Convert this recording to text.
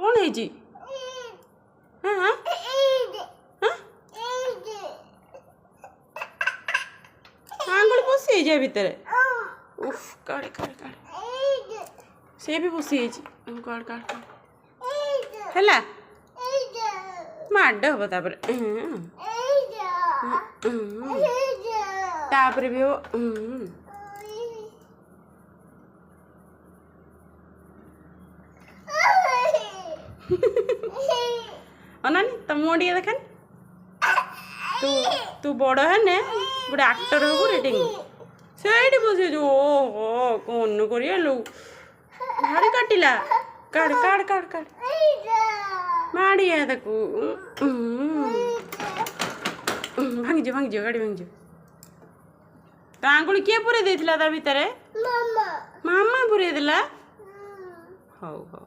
कौन है जी हाँ हाँ आंगुल पशि जा भितर उफ काढ़े काढ़े काढ़े से भी पशि काढ़ काढ़ है माड हम तापर भी हो अनानी तम मोड़िए देखान तू तू बड़ है ने गोटे एक्टर हो रेटिंग से बस जो ओहो कौन करिए लो भाड़ी काटिला काट काट काट काट माड़िया ताकू भांगी गाड़ी भांगी तो आंगुल किए पूरे देथिला ता भितर मामा पूरे देला हौ हौ